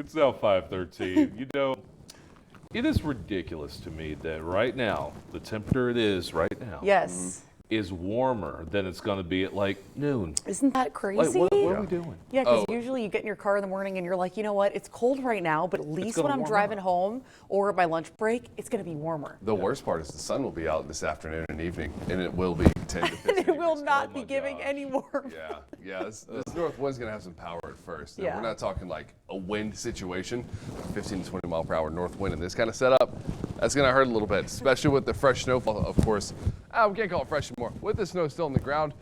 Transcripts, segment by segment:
It's now 5:13. It is ridiculous to me that right now, the temperature it is right now Yes. is warmer than it's going to be at like noon. Isn't that Like, crazy? what are we doing? Yeah, because usually you get in your car in the morning and you're like, you know what? It's cold right now, but at least gonna when I'm warm driving up. home or at my lunch break, it's going to be warmer. The worst part is the sun will be out this afternoon and evening, and it will be 10 to 15 And it will degrees. not be giving any warmth. Yeah. This north wind's going to have some power at first. Now, Yeah. We're not talking like a wind situation, 15 to 20 mile per hour north wind in this kind of setup. That's going to hurt a little bit, especially with the fresh snowfall, of course. We can't call it fresh anymore. With the snow still on the ground,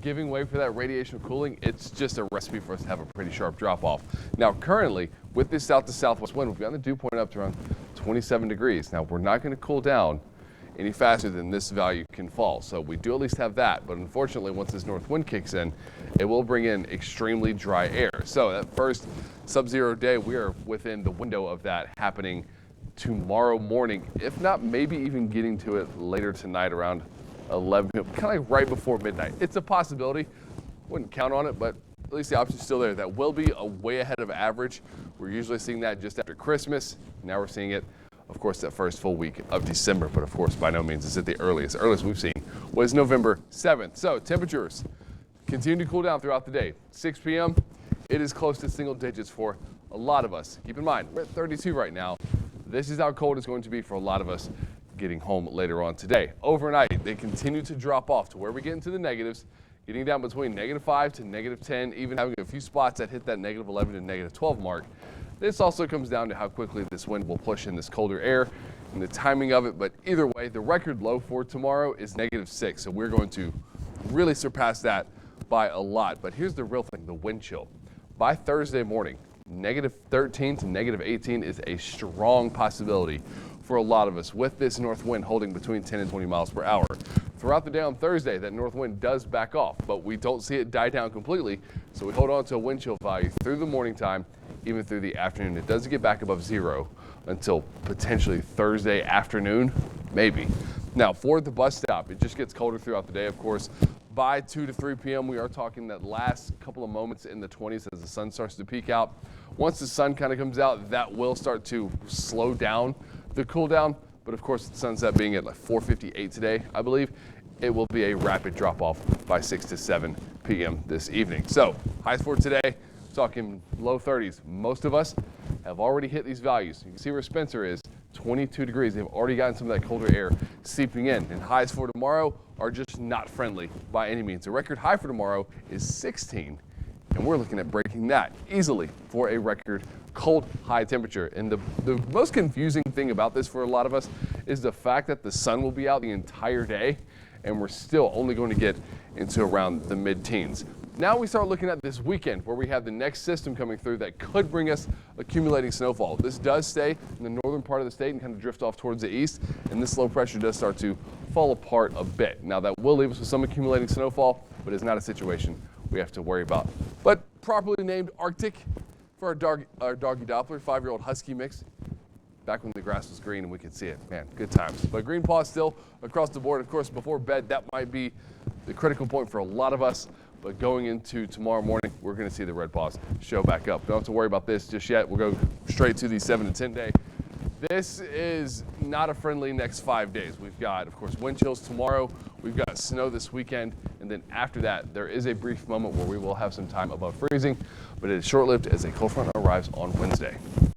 giving way for that radiation cooling, it's just a recipe for us to have a pretty sharp drop off. Now, currently, with this south to southwest wind, we've got the dew point up to around 27 degrees. Now, we're not going to cool down any faster than this value can fall. So we do at least have that. But unfortunately, once this north wind kicks in, it will bring in extremely dry air. So that first sub-zero day, we are within the window of that happening tomorrow morning, if not maybe even getting to it later tonight around 11 p.m., kind of like right before midnight. It's a possibility. Wouldn't count on it, but at least the option's still there. That will be a way ahead of average. We're usually seeing that just after Christmas. Now we're seeing it, of course, that first full week of December, but of course, by no means is it the earliest. The earliest we've seen was November 7th. So temperatures continue to cool down throughout the day. 6 p.m., it is close to single digits for a lot of us. Keep in mind, we're at 32 right now. This is how cold it's going to be for a lot of us getting home later on today. Overnight, they continue to drop off to where we get into the negatives, getting down between -5 to -10, even having a few spots that hit that -11 to -12 mark. This also comes down to how quickly this wind will push in this colder air and the timing of it. But either way, the record low for tomorrow is -6. So we're going to really surpass that by a lot. But here's the real thing, the wind chill. By Thursday morning, -13 to -18 is a strong possibility for a lot of us, with this north wind holding between 10 and 20 miles per hour. Throughout the day on Thursday, that north wind does back off, but we don't see it die down completely. So we hold on to a wind chill value through the morning time, even through the afternoon. It doesn't get back above zero until potentially Thursday afternoon, maybe. Now, for the bus stop, it just gets colder throughout the day, of course. By 2 to 3 p.m., we are talking that last couple of moments in the 20s as the sun starts to peak out. Once the sun kind of comes out, that will start to slow down the cool down. But of course, the sunset being at like 4:58 today, I believe, it will be a rapid drop off by 6 to 7 p.m. this evening. So highs for today, talking low 30s. Most of us have already hit these values. You can see where Spencer is, 22 degrees. They've already gotten some of that colder air seeping in. And highs for tomorrow are just not friendly by any means. The record high for tomorrow is 16, and we're looking at breaking that easily for a record cold high temperature. And the most confusing thing about this for a lot of us is the fact that the sun will be out the entire day, and we're still only going to get into around the mid-teens. Now we start looking at this weekend, where we have the next system coming through that could bring us accumulating snowfall. This does stay in the northern part of the state and kind of drift off towards the east, and this low pressure does start to fall apart a bit. Now that will leave us with some accumulating snowfall, but it's not a situation we have to worry about. But properly named Arctic for our doggy Doppler, 5-year-old husky mix. Back when the grass was green and we could see it. Man, good times. But green paw still across the board. Of course, before bed, that might be the critical point for a lot of us. But going into tomorrow morning, we're going to see the red paws show back up. Don't have to worry about this just yet. We'll go straight to the 7 to 10 day. This is not a friendly next 5 days. We've got, of course, wind chills tomorrow. We've got snow this weekend. And then after that, there is a brief moment where we will have some time above freezing. But it is short-lived as a cold front arrives on Wednesday.